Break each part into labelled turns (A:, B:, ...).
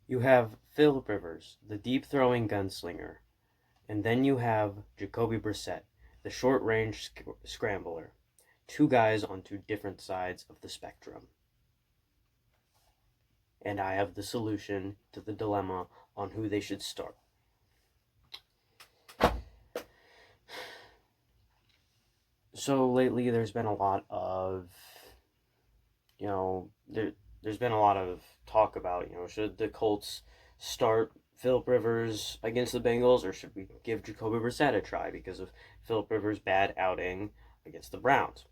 A: You have Philip Rivers, the deep-throwing gunslinger, and then you have Jacoby Brissett, the short-range scrambler. Two guys on two different sides of the spectrum. And I have the solution to the dilemma on who they should start. So lately, there's been a lot of, you know, there's been a lot of talk about, should the Colts start Philip Rivers against the Bengals, or should we give Jacoby Brissett a try because of Philip Rivers' bad outing against the Browns?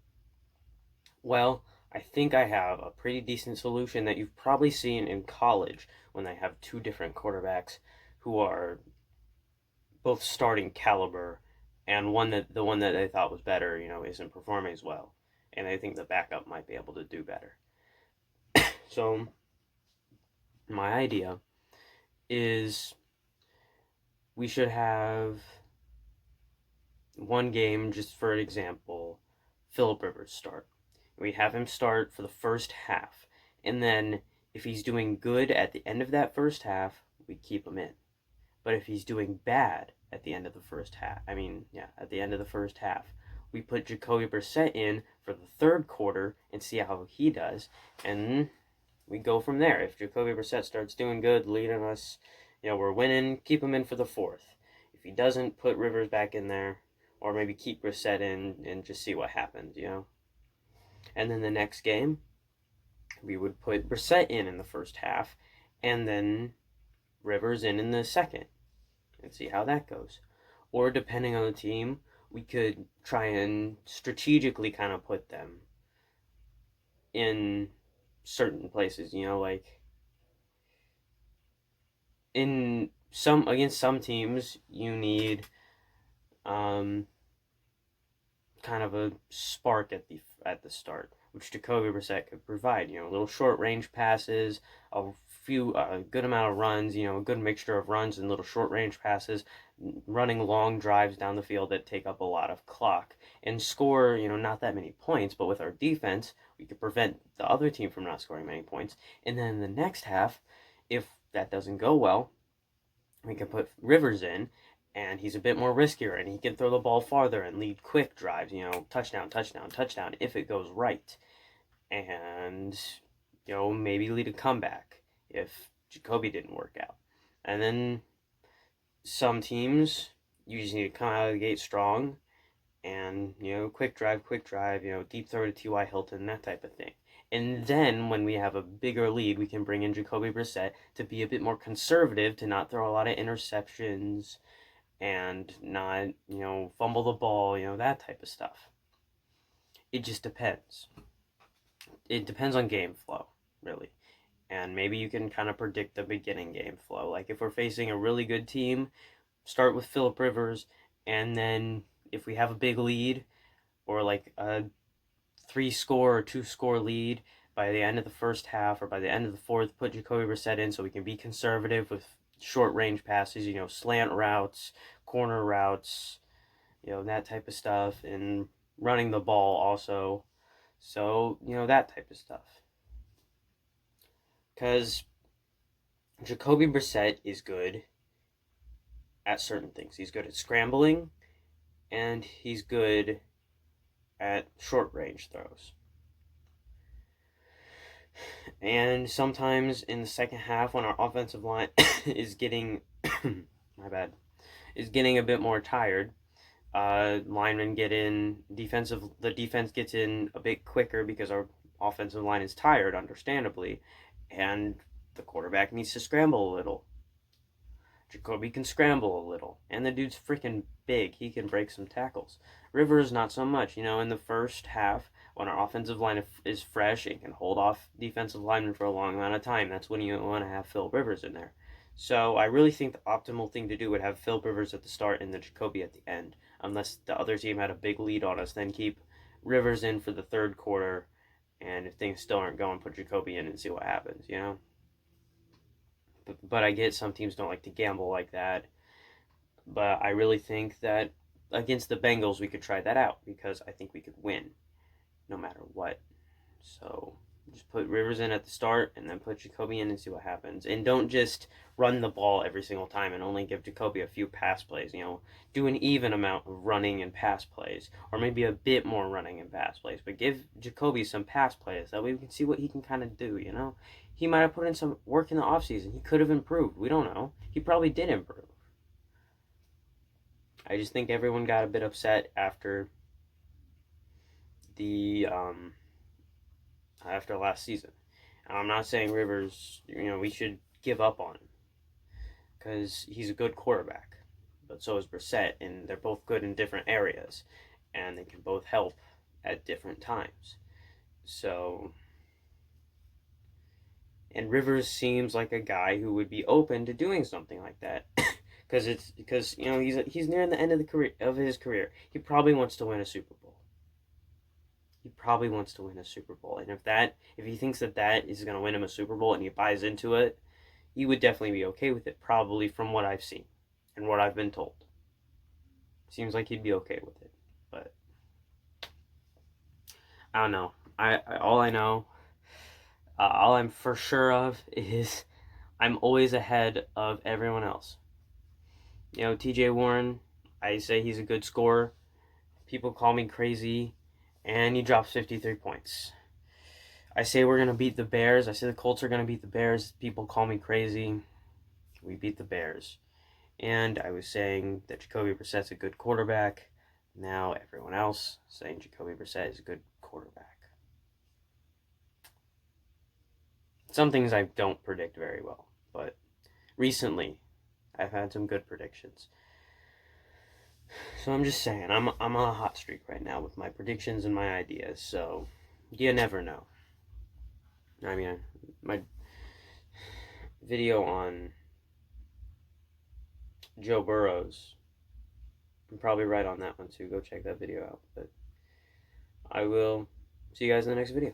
A: Well, I think I have a pretty decent solution that you've probably seen in college when they have two different quarterbacks who are both starting caliber, and the one that they thought was better, isn't performing as well, and I think the backup might be able to do better. So my idea is we should have one game, just for example, Philip Rivers start. We have him start for the first half, and then if he's doing good at the end of that first half, we keep him in. But if he's doing bad at the end of the first half, at the end of the first half, we put Jacoby Brissett in for the third quarter and see how he does, and we go from there. If Jacoby Brissett starts doing good, leading us, we're winning, keep him in for the fourth. If he doesn't, put Rivers back in there, or maybe keep Brissett in and just see what happens. And then the next game, we would put Brissett in the first half, and then Rivers in the second, and see how that goes. Or depending on the team, we could try and strategically kind of put them in certain places, like in some against some teams you need kind of a spark at the start, which Jacoby Brissett could provide. Little short range passes, a good amount of runs. A good mixture of runs and little short range passes, running long drives down the field that take up a lot of clock and score. Not that many points, but with our defense, we could prevent the other team from not scoring many points. And then in the next half, if that doesn't go well, we can put Rivers in, and he's a bit more riskier, and he can throw the ball farther and lead quick drives, touchdown, touchdown, touchdown, if it goes right. And, maybe lead a comeback if Jacoby didn't work out. And then some teams, you just need to come out of the gate strong and, quick drive, deep throw to T.Y. Hilton, that type of thing. And then when we have a bigger lead, we can bring in Jacoby Brissett to be a bit more conservative, to not throw a lot of interceptions and not, fumble the ball, that type of stuff. It just depends. It depends on game flow, really. And maybe you can kind of predict the beginning game flow. Like if we're facing a really good team, start with Philip Rivers, and then if we have a big lead or like a 3-score or 2-score lead by the end of the first half or by the end of the fourth, put Jacoby Brissett in so we can be conservative with short range passes, slant routes, corner routes, that type of stuff, and running the ball also. So, that type of stuff. Because Jacoby Brissett is good at certain things. He's good at scrambling, and he's good at short range throws. And sometimes in the second half, when our offensive line is getting, my bad, is getting a bit more tired, linemen get in, the defense gets in a bit quicker because our offensive line is tired, understandably, and the quarterback needs to scramble a little. Jacoby can scramble a little, and the dude's freaking big. He can break some tackles. Rivers, not so much. In the first half, when our offensive line is fresh and can hold off defensive linemen for a long amount of time, that's when you want to have Phil Rivers in there. So I really think the optimal thing to do would have Phil Rivers at the start and the Jacoby at the end, unless the other team had a big lead on us. Then keep Rivers in for the third quarter, and if things still aren't going, put Jacoby in and see what happens. But I get some teams don't like to gamble like that. But I really think that against the Bengals, we could try that out because I think we could win no matter what. So Just put Rivers in at the start and then put Jacoby in and see what happens. And don't just run the ball every single time and only give Jacoby a few pass plays. Do an even amount of running and pass plays, or maybe a bit more running and pass plays. But give Jacoby some pass plays. That way we can see what he can kind of do, He might have put in some work in the offseason. He could have improved. We don't know. He probably did improve. I just think everyone got a bit upset after the after last season. And I'm not saying Rivers, we should give up on him because he's a good quarterback, but so is Brissett, and they're both good in different areas, and they can both help at different times. So, and Rivers seems like a guy who would be open to doing something like that. Because he's nearing the end of his career. He probably wants to win a Super Bowl. And if he thinks that is going to win him a Super Bowl and he buys into it, he would definitely be okay with it, probably, from what I've seen and what I've been told. Seems like he'd be okay with it, but I don't know. All I know, all I'm for sure of is I'm always ahead of everyone else. TJ Warren, I say he's a good scorer. People call me crazy, and he drops 53 points. I say we're going to beat the Bears. I say the Colts are going to beat the Bears. People call me crazy. We beat the Bears. And I was saying that Jacoby Brissett's a good quarterback. Now everyone else saying Jacoby Brissett is a good quarterback. Some things I don't predict very well, but recently I've had some good predictions. So I'm just saying, I'm on a hot streak right now with my predictions and my ideas, so you never know. I mean, my video on Joe Burrows, I'm probably right on that one too. Go check that video out. But I will see you guys in the next video.